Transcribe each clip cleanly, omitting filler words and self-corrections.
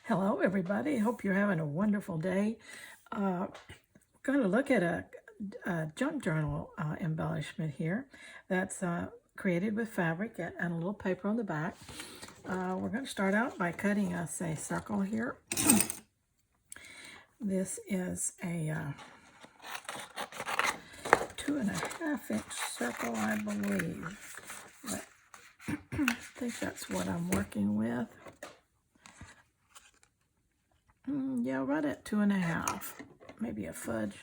Hello, everybody. Hope you're having a wonderful day. We're going to look at a junk journal embellishment here that's created with fabric and a little paper on the back. We're going to start out by cutting us a circle here. This is a 2.5-inch circle, I believe. But I think that's what I'm working with. Yeah, right at 2.5, maybe a fudge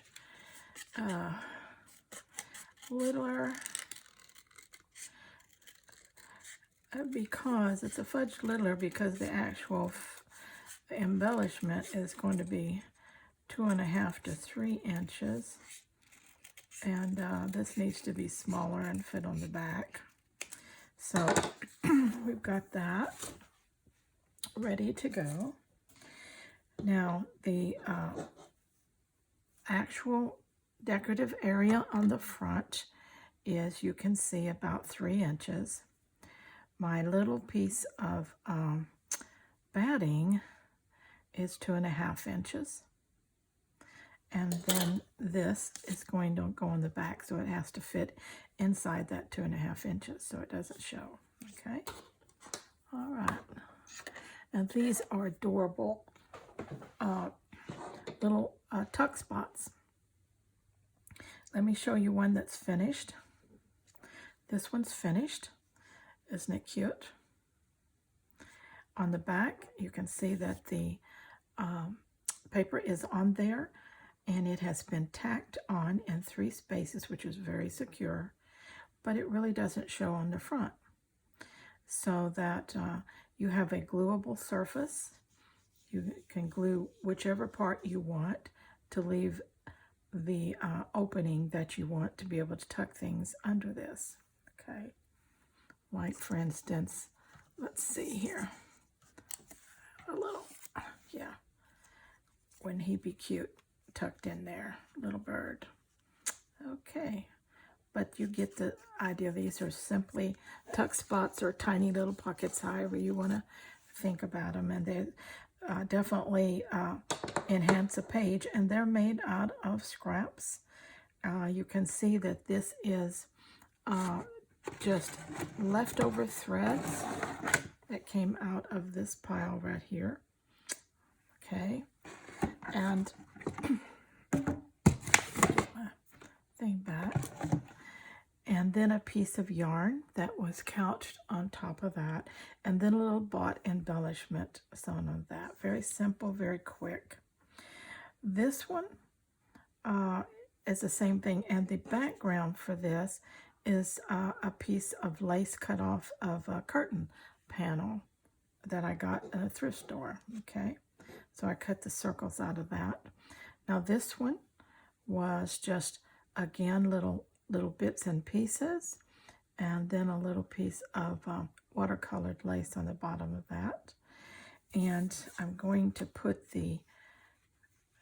littler, because it's a fudge littler because the actual embellishment is going to be 2.5 to 3 inches, and this needs to be smaller and fit on the back. So we've got that ready to go. Now, the actual decorative area on the front is, you can see, about 3 inches. My little piece of batting is 2.5 inches. And then this is going to go on the back, so it has to fit inside that 2.5 inches so it doesn't show. Okay? All right. And these are adorable little tuck spots. Let me show you one that's finished. This one's finished. Isn't it cute? On the back, you can see that the paper is on there, and it has been tacked on in 3 spaces, which is very secure, but it really doesn't show on the front. So that you have a gluable surface. You can glue whichever part you want to leave the opening that you want to be able to tuck things under this. Okay, like for instance, let's see here, a little, yeah, when he be cute, tucked in there, little bird. Okay, but you get the idea. These are simply tuck spots or tiny little pockets, however you want to think about them, and they definitely enhance a page, and they're made out of scraps. You can see that this is just leftover threads that came out of this pile right here. Okay, and get my thing back. And then a piece of yarn that was couched on top of that, and then a little bought embellishment sewn on that. Very simple, very quick. This one is the same thing, and the background for this is a piece of lace cut off of a curtain panel that I got in a thrift store. Okay, so I cut the circles out of that. Now this one was just, again, little bits and pieces, and then a little piece of watercolored lace on the bottom of that. And I'm going to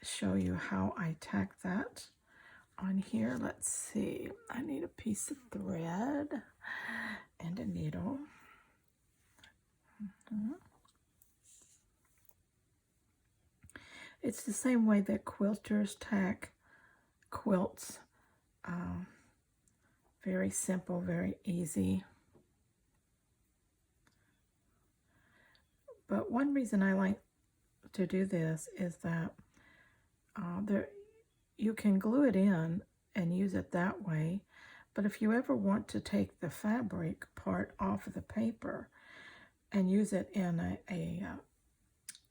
show you how I tack that on here. Let's see, I need a piece of thread and a needle. It's the same way that quilters tack quilts. Very simple, very easy. But one reason I like to do this is that you can glue it in and use it that way. But if you ever want to take the fabric part off of the paper and use it in a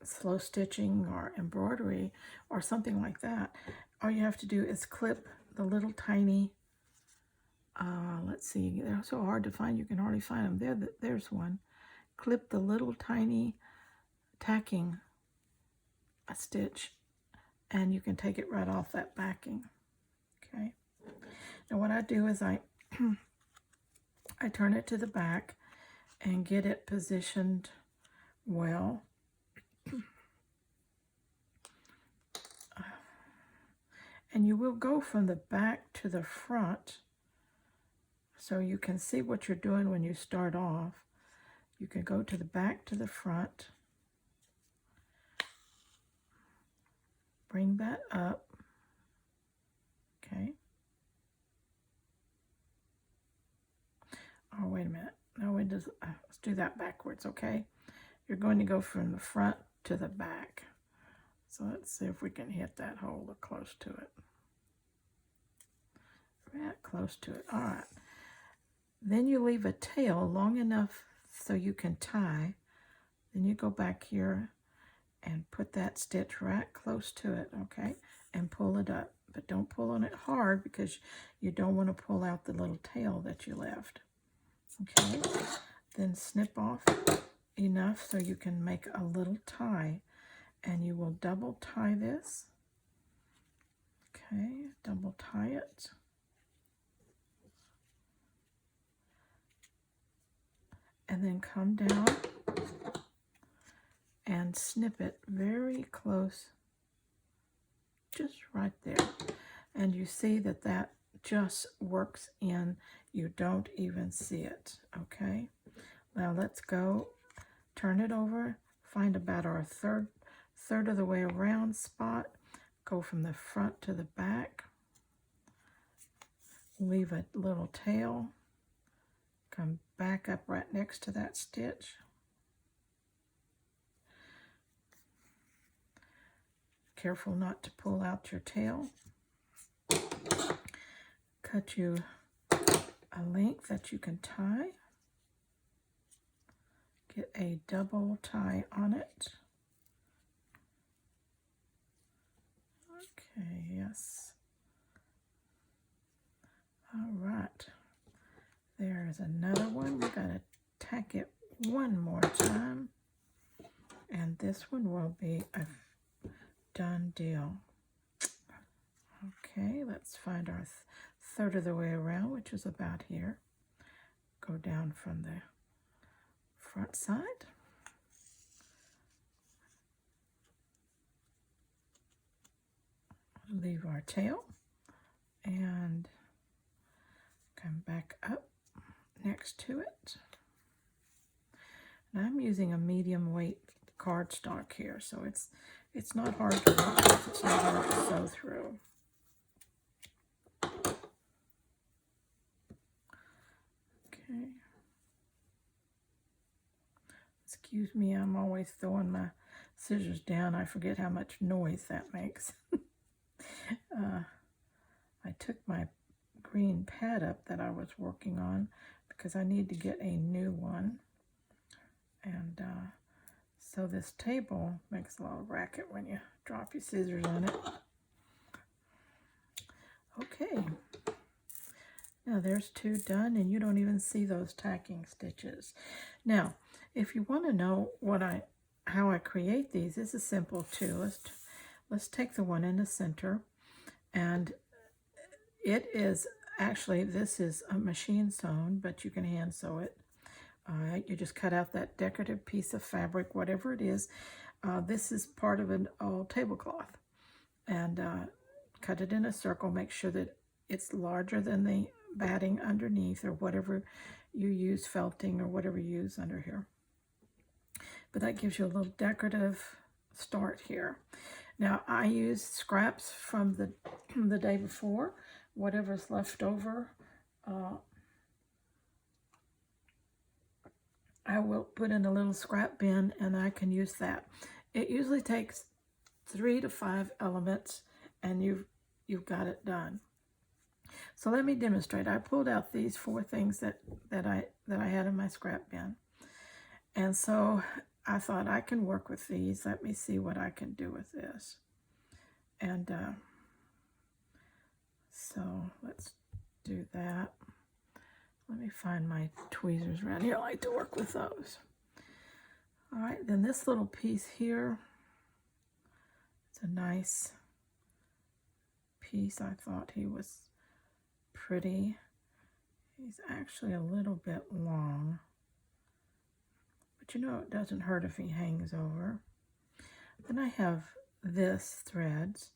slow stitching or embroidery or something like that, all you have to do is clip the little tiny, let's see, they're so hard to find, you can hardly find them. There's one. Clip the little tiny tacking stitch, and you can take it right off that backing. Okay. Now what I do is I turn it to the back and get it positioned well. And you will go from the back to the front, so you can see what you're doing when you start off. You can go to the back to the front, bring that up. Okay. Oh, wait a minute. No, let's do that backwards, okay? You're going to go from the front to the back. So let's see if we can hit that hole or close to it. Right, close to it. All right. Then you leave a tail long enough so you can tie. Then you go back here and put that stitch right close to it, okay? And pull it up. But don't pull on it hard because you don't want to pull out the little tail that you left. Okay? Then snip off enough so you can make a little tie. And you will double tie this. Okay, double tie it. And then come down and snip it very close, just right there. And you see that that just works in, you don't even see it, okay? Now let's go, turn it over, find about our third of the way around spot, go from the front to the back, leave a little tail, come back up right next to that stitch. Careful not to pull out your tail. Cut you a length that you can tie. Get a double tie on it. Okay, yes. All right. There's another one. We gotta tack it one more time. And this one will be a done deal. Okay, let's find our third of the way around, which is about here. Go down from the front side. Leave our tail and come back up next to it. And I'm using a medium weight cardstock here, so it's not hard to work, it's not hard to sew through. Okay. Excuse me, I'm always throwing my scissors down. I forget how much noise that makes. I took my green pad up that I was working on because I need to get a new one. And so this table makes a lot of racket when you drop your scissors on it. Okay. Now there's two done, and you don't even see those tacking stitches. Now, if you want to know how I create these, this is simple too. Let's take the one in the center, and it is actually, this is a machine sewn, but you can hand sew it. You just cut out that decorative piece of fabric, whatever it is. This is part of an old tablecloth, and cut it in a circle. Make sure that it's larger than the batting underneath, or whatever you use, felting or whatever you use under here. But that gives you a little decorative start here. Now I use scraps from the day before, whatever's left over. I will put in a little scrap bin, and I can use that. It usually takes 3 to 5 elements, and you've got it done. So let me demonstrate. I pulled out these 4 things that I had in my scrap bin, and so I thought I can work with these. Let me see what I can do with this. And so let's do that. Let me find my tweezers around here. I like to work with those. All right, then this little piece here, it's a nice piece. I thought he was pretty. He's actually a little bit long, but you know, it doesn't hurt if he hangs over. Then I have this threads.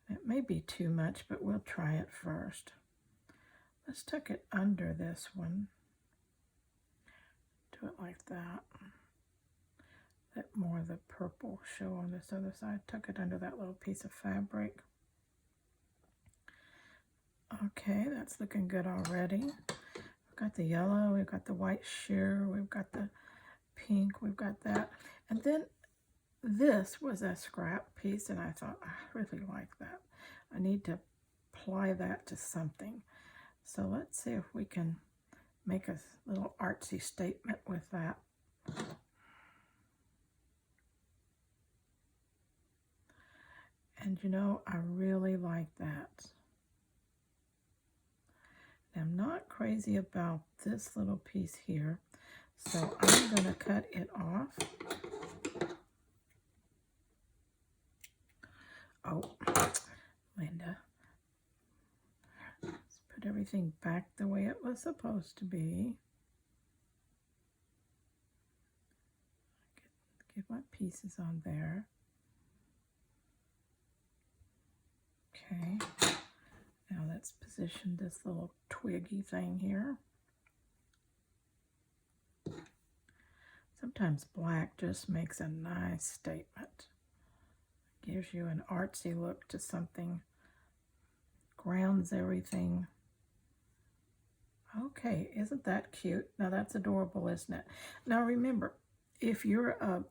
It may be too much, but we'll try it first. Let's tuck it under this one. Do it like that. let more of the purple show on this other side. Tuck it under that little piece of fabric. Okay, that's looking good already. We've got the yellow, we've got the white sheer, we've got the pink, we've got that. And then this was a scrap piece, and I thought, I really like that. I need to apply that to something. So let's see if we can make a little artsy statement with that. And you know, I really like that. I'm not crazy about this little piece here, so I'm going to cut it off. Oh, Linda. Let's put everything back the way it was supposed to be. Get my pieces on there. Okay. Now let's position this little twiggy thing here. Sometimes black just makes a nice statement. Gives you an artsy look to something. Grounds everything. Okay, isn't that cute? Now that's adorable, isn't it? Now remember, if you're a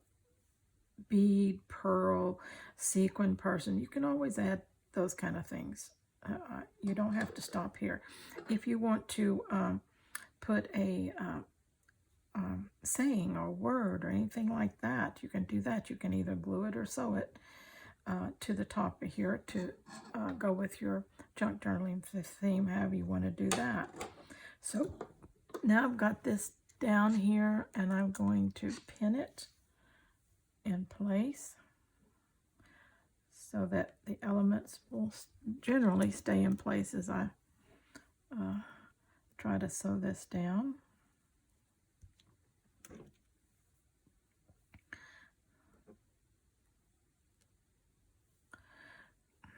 bead, pearl, sequin person, you can always add those kind of things. You don't have to stop here. If you want to put a saying or word or anything like that, you can do that. You can either glue it or sew it to the top of here to go with your junk journaling theme, however you want to do that. So now I've got this down here, and I'm going to pin it in place so that the elements will generally stay in place as I try to sew this down.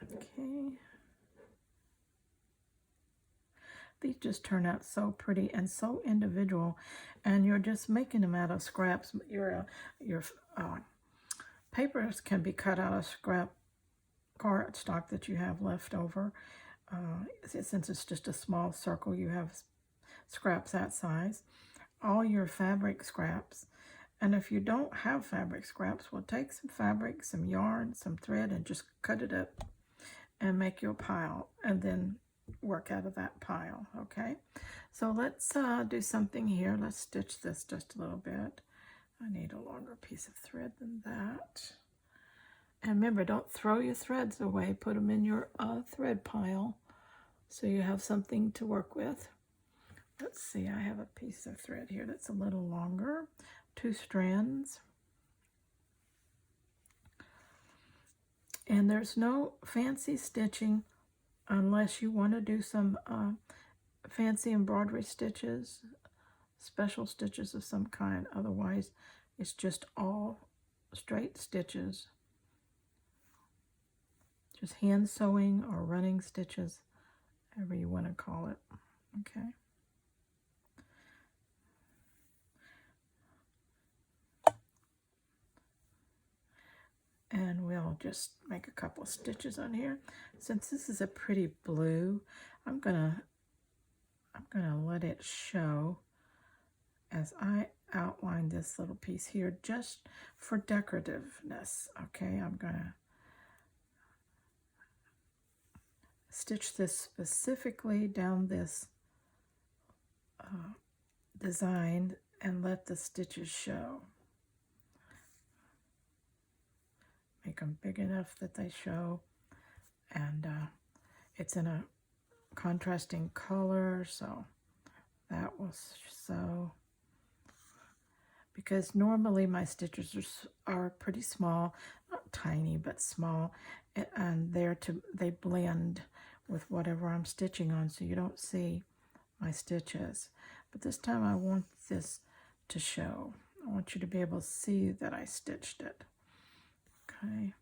Okay. These just turn out so pretty and so individual, and you're just making them out of scraps. Your papers can be cut out of scrap cardstock that you have left over. Since it's just a small circle, you have scraps that size. All your fabric scraps. And if you don't have fabric scraps, well, take some fabric, some yarn, some thread, and just cut it up and make you a pile, and then work out of that pile. Okay, so let's do something here. Let's stitch this just a little bit. I need a longer piece of thread than that. And remember, don't throw your threads away. Put them in your thread pile so you have something to work with. Let's see, I have a piece of thread here that's a little longer, 2 strands. And there's no fancy stitching unless you want to do some fancy embroidery stitches, special stitches of some kind. Otherwise, it's just all straight stitches. Just hand sewing or running stitches, however you want to call it. Okay. And we'll just make a couple of stitches on here. Since this is a pretty blue, I'm gonna let it show as I outline this little piece here, just for decorativeness. Okay, I'm gonna stitch this specifically down this design and let the stitches show. Make them big enough that they show, and it's in a contrasting color, so that will sew. Because normally my stitches are pretty small, not tiny, but small, and they blend with whatever I'm stitching on, so you don't see my stitches. But this time I want this to show. I want you to be able to see that I stitched it. Okay,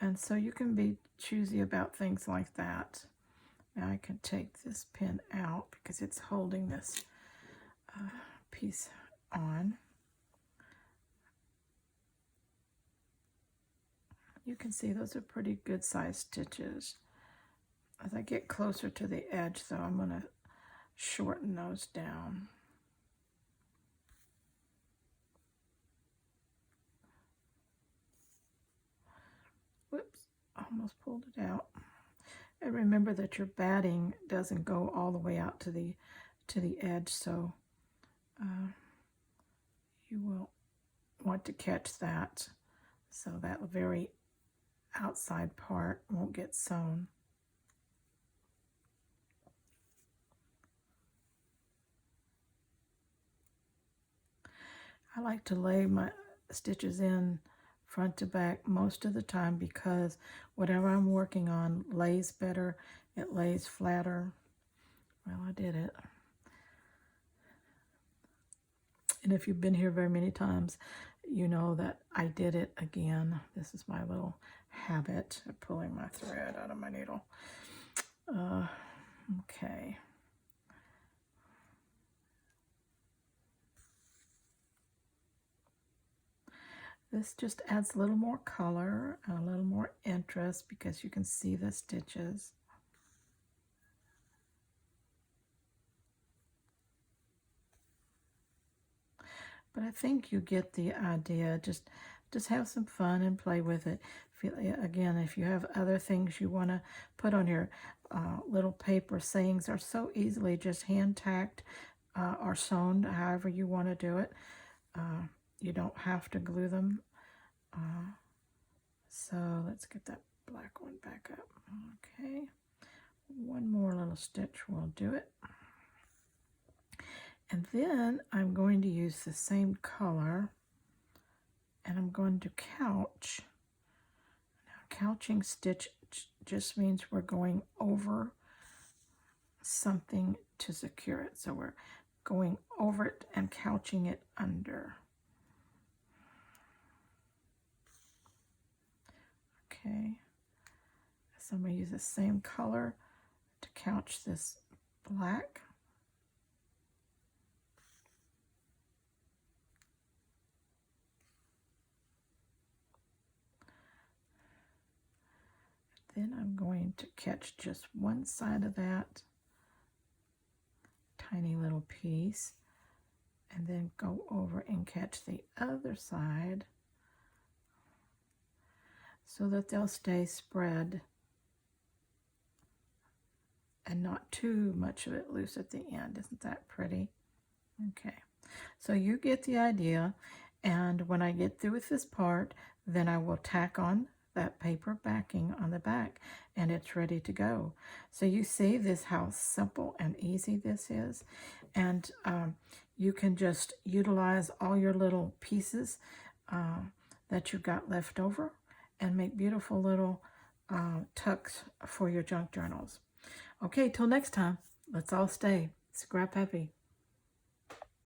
and so you can be choosy about things like that. Now I can take this pin out because it's holding this piece on. You can see those are pretty good sized stitches. As I get closer to the edge though, I'm going to shorten those down. Whoops, almost pulled it out. And remember that your batting doesn't go all the way out to the edge, so you will want to catch that so that very outside part won't get sewn. I like to lay my stitches in front to back most of the time because whatever I'm working on lays better, it lays flatter. Well, I did it. And if you've been here very many times, you know that I did it again. This is my little habit of pulling my thread out of my needle. Okay. This just adds a little more color and a little more interest because you can see the stitches. But I think you get the idea. Just have some fun and play with it. Again, if you have other things you want to put on your little paper, sayings are so easily just hand tacked or sewn, however you want to do it. You don't have to glue them. So let's get that black one back up. Okay, one more little stitch will do it. And then I'm going to use the same color and I'm going to couch. Now, couching stitch just means we're going over something to secure it. So we're going over it and couching it under. Okay, so I'm going to use the same color to couch this black. Then I'm going to catch just one side of that tiny little piece and then go over and catch the other side so that they'll stay spread and not too much of it loose at the end. Isn't that pretty? Okay, so you get the idea, and when I get through with this part, then I will tack on that paper backing on the back and it's ready to go. So you see this, how simple and easy this is, and you can just utilize all your little pieces that you've got left over and make beautiful little tucks for your junk journals. Okay, till next time, let's all stay scrap happy.